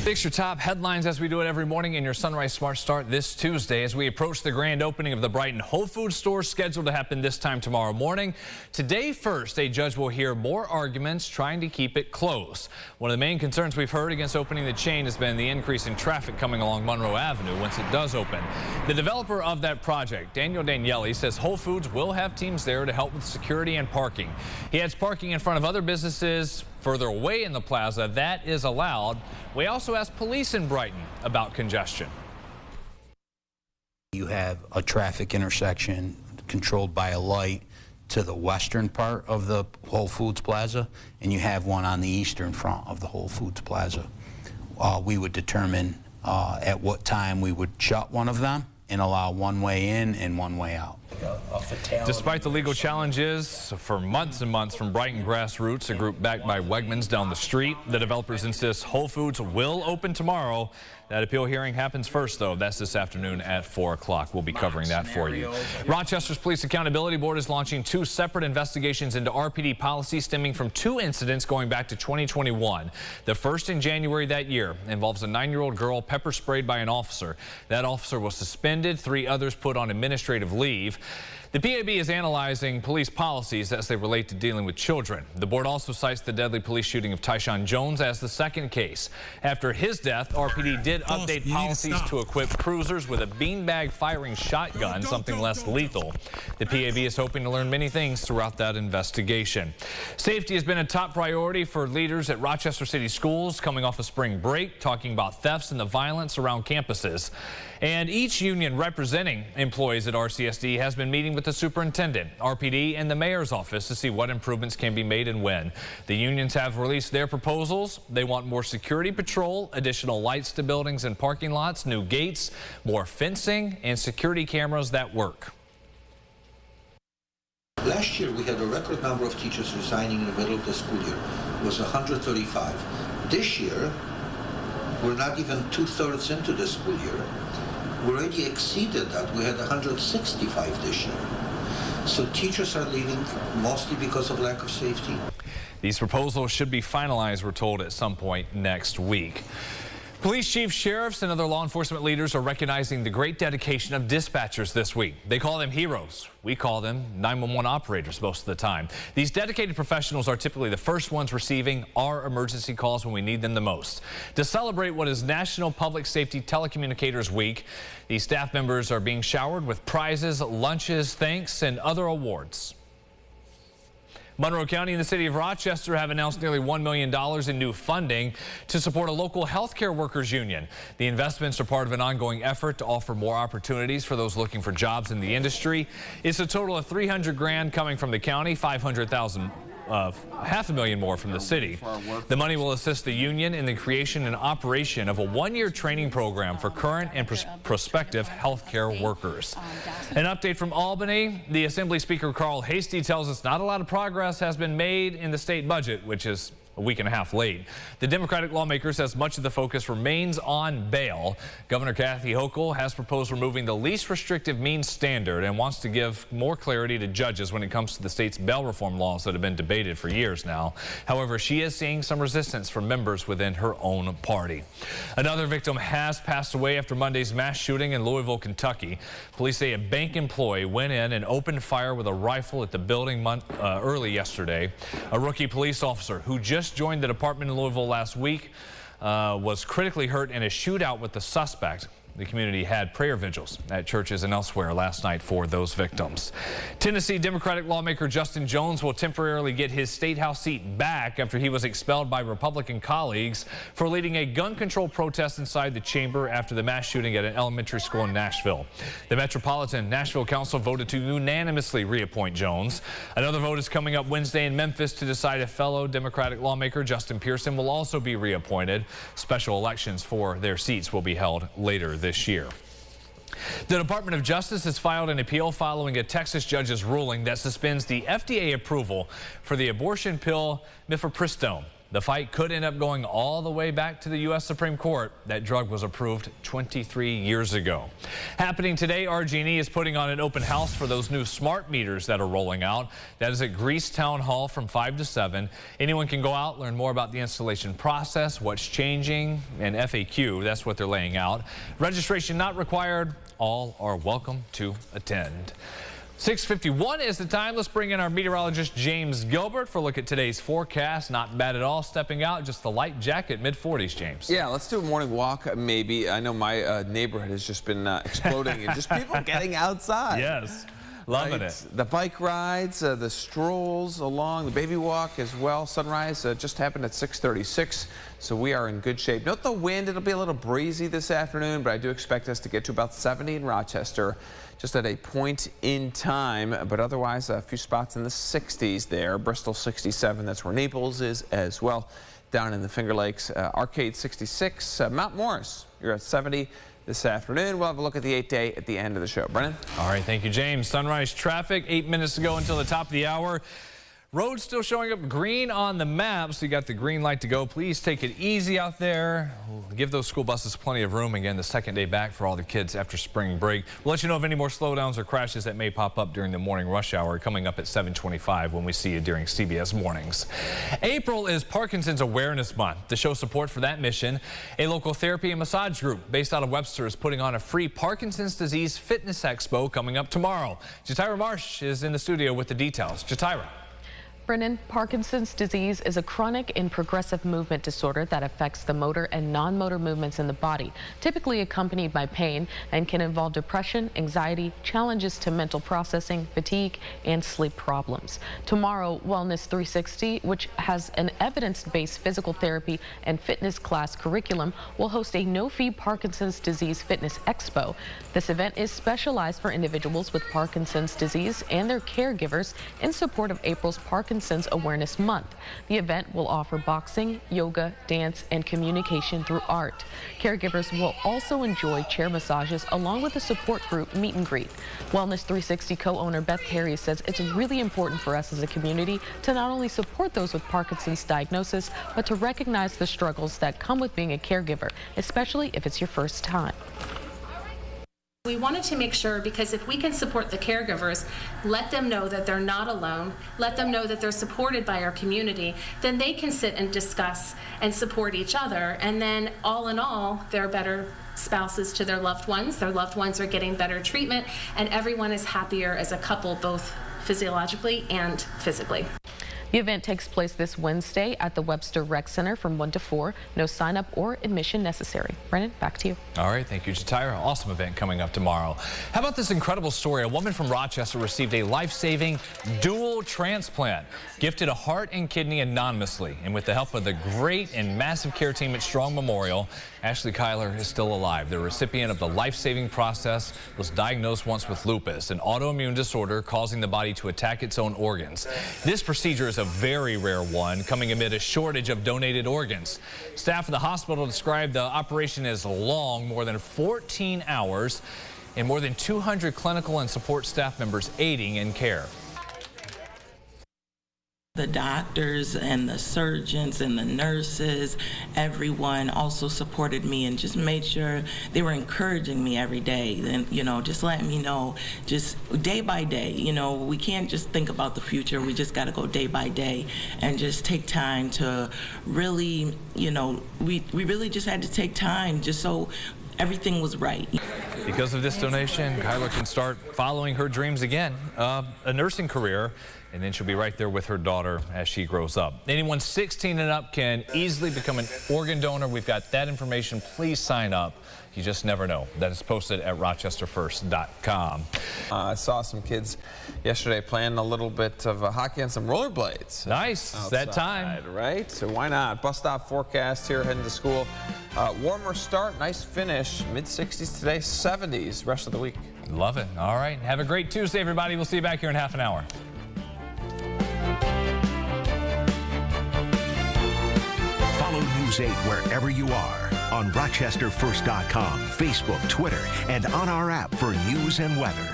Fix your top headlines as we do it every morning in your Sunrise Smart Start this Tuesday as we approach the grand opening of the Brighton Whole Foods store scheduled to happen this time tomorrow morning. Today first, a judge will hear more arguments trying to keep it closed. One of the main concerns we've heard against opening the chain has been the increase in traffic coming along Monroe Avenue once it does open. The developer of that project, Daniel Daniele, says Whole Foods will have teams there to help with security and parking. He adds parking in front of other businesses further away in the plaza, that is allowed. We also asked police in Brighton about congestion. You have a traffic intersection controlled by a light to the western part of the Whole Foods Plaza, and you have one on the eastern front of the Whole Foods Plaza. We would determine at what time we would shut one of them and allow one way in and one way out. Despite the legal challenges for months and months from Brighton Grassroots, a group backed by Wegmans down the street, the developers insist Whole Foods will open tomorrow. That appeal hearing happens first, though. That's this afternoon at 4 o'clock. We'll be covering that for you. Rochester's Police Accountability Board is launching 2 separate investigations into RPD policy stemming from 2 incidents going back to 2021. The first in January that year involves a 9-year-old girl pepper sprayed by an officer. That officer was suspended, 3 others put on administrative leave. The PAB is analyzing police policies as they relate to dealing with children. The board also cites the deadly police shooting of Tyshawn Jones as the second case. After his death, RPD did update policies to equip cruisers with a beanbag firing shotgun, something less lethal. The PAB is hoping to learn many things throughout that investigation. Safety has been a top priority for leaders at Rochester City Schools coming off a spring break, talking about thefts and the violence around campuses. And each union representing employees at RCSD has been meeting with the superintendent, RPD, and the mayor's office to see what improvements can be made and when. The unions have released their proposals. They want more security patrol, additional lights to buildings and parking lots, new gates, more fencing, and security cameras that work. Last year, we had a record number of teachers resigning in the middle of the school year. It was 135. This year, we're not even 2/3 into the school year. We already exceeded that. We had 165 this year. So teachers are leaving mostly because of lack of safety. These proposals should be finalized, we're told, at some point next week. Police chiefs, sheriffs, and other law enforcement leaders are recognizing the great dedication of dispatchers this week. They call them heroes. We call them 911 operators most of the time. These dedicated professionals are typically the first ones receiving our emergency calls when we need them the most. To celebrate what is National Public Safety Telecommunicators Week, these staff members are being showered with prizes, lunches, thanks, and other awards. Monroe County and the city of Rochester have announced nearly $1 million in new funding to support a local healthcare workers union. The investments are part of an ongoing effort to offer more opportunities for those looking for jobs in the industry. It's a total of $300 grand coming from the county, $500,000 $500,000 more from the city. The money will assist the union in the creation and operation of a 1-year training program for current and prospective healthcare workers. An update from Albany. The Assembly Speaker Carl Hastie tells us not a lot of progress has been made in the state budget, which is a week and a half late. The Democratic lawmaker says much of the focus remains on bail. Governor Kathy Hochul has proposed removing the least restrictive means standard and wants to give more clarity to judges when it comes to the state's bail reform laws that have been debated for years now. However, she is seeing some resistance from members within her own party. Another victim has passed away after Monday's mass shooting in Louisville, Kentucky. Police say a bank employee went in and opened fire with a rifle at the building early yesterday. A rookie police officer who just joined the department in Louisville last week was critically hurt in a shootout with the suspect. The community had prayer vigils at churches and elsewhere last night for those victims. Tennessee Democratic lawmaker Justin Jones will temporarily get his state house seat back after he was expelled by Republican colleagues for leading a gun control protest inside the chamber after the mass shooting at an elementary school in Nashville. The Metropolitan Nashville Council voted to unanimously reappoint Jones. Another vote is coming up Wednesday in Memphis to decide if fellow Democratic lawmaker Justin Pearson will also be reappointed. Special elections for their seats will be held later this year. The Department of Justice has filed an appeal following a Texas judge's ruling that suspends the FDA approval for the abortion pill mifepristone. The fight could end up going all the way back to the U.S. Supreme Court. That drug was approved 23 years ago. Happening today, RG&E is putting on an open house for those new smart meters that are rolling out. That is at Greece Town Hall from 5 to 7. Anyone can go out, learn more about the installation process, what's changing, and FAQ. That's what they're laying out. Registration not required. All are welcome to attend. 6:51 is the time. Let's bring in our meteorologist James Gilbert for a look at today's forecast. Not bad at all. Stepping out, just the light jacket, mid-40s, James. Yeah, let's do a morning walk maybe. I know my neighborhood has just been exploding and just people getting outside. Yes, loving it. The bike rides, the strolls along, the baby walk as well. Sunrise just happened at 6:36, so we are in good shape. Note the wind. It'll be a little breezy this afternoon, but I do expect us to get to about 70 in Rochester just at a point in time, but otherwise a few spots in the 60s there. Bristol 67, that's where Naples is as well. Down in the Finger Lakes, Arcade 66, Mount Morris, you're at 70 this afternoon. We'll have a look at the 8-day at the end of the show. Brennan? All right, thank you, James. Sunrise traffic, 8 minutes to go until the top of the hour. Roads still showing up green on the map, so you got the green light to go. Please take it easy out there. Give those school buses plenty of room. Again, the second day back for all the kids after spring break. We'll let you know of any more slowdowns or crashes that may pop up during the morning rush hour coming up at 7:25 when we see you during CBS Mornings. April is Parkinson's Awareness Month. To show support for that mission, a local therapy and massage group based out of Webster is putting on a free Parkinson's Disease Fitness Expo coming up tomorrow. Jatira Marsh is in the studio with the details. Jatira. Brennan, Parkinson's disease is a chronic and progressive movement disorder that affects the motor and non-motor movements in the body, typically accompanied by pain, and can involve depression, anxiety, challenges to mental processing, fatigue, and sleep problems. Tomorrow, Wellness 360, which has an evidence-based physical therapy and fitness class curriculum, will host a no-fee Parkinson's Disease Fitness Expo. This event is specialized for individuals with Parkinson's disease and their caregivers in support of April's Parkinson's Awareness Month. The event will offer boxing, yoga, dance, and communication through art. Caregivers will also enjoy chair massages along with a support group meet and greet. Wellness 360 co-owner Beth Perry says it's really important for us as a community to not only support those with Parkinson's diagnosis, but to recognize the struggles that come with being a caregiver, especially if it's your first time. We wanted to make sure, because if we can support the caregivers, let them know that they're not alone, let them know that they're supported by our community, then they can sit and discuss and support each other. And then all in all, they're better spouses to their loved ones are getting better treatment, and everyone is happier as a couple, both physiologically and physically. The event takes place this Wednesday at the Webster Rec Center from 1 to 4. No sign up or admission necessary. Brennan, back to you. All right, thank you, Jatira. Awesome event coming up tomorrow. How about this incredible story? A woman from Rochester received a life-saving dual transplant, gifted a heart and kidney anonymously. And with the help of the great and massive care team at Strong Memorial, Ashley Kyler is still alive. The recipient of the life-saving process was diagnosed once with lupus, an autoimmune disorder causing the body to attack its own organs. This procedure is a very rare one, coming amid a shortage of donated organs. Staff of the hospital described the operation as long, more than 14 hours, and more than 200 clinical and support staff members aiding in care. The doctors and the surgeons and the nurses, everyone also supported me and just made sure they were encouraging me every day. And, you know, just letting me know, just day by day, you know, we can't just think about the future. We just got to go day by day and just take time to really, you know, we really just had to take time just so everything was right. Because of this donation, Kyler can start following her dreams again, a nursing career, and then she'll be right there with her daughter as she grows up. Anyone 16 and up can easily become an organ donor. We've got that information. Please sign up. You just never know. That is posted at rochesterfirst.com. I saw some kids yesterday playing a little bit of hockey on some rollerblades. Nice. It's that time. Right? So why not? Bus stop forecast here heading to school. Warmer start, nice finish. Mid-60s today, 70s rest of the week. Love it. All right. Have a great Tuesday, everybody. We'll see you back here in half an hour. Follow News 8 wherever you are on rochesterfirst.com, Facebook, Twitter, and on our app for news and weather.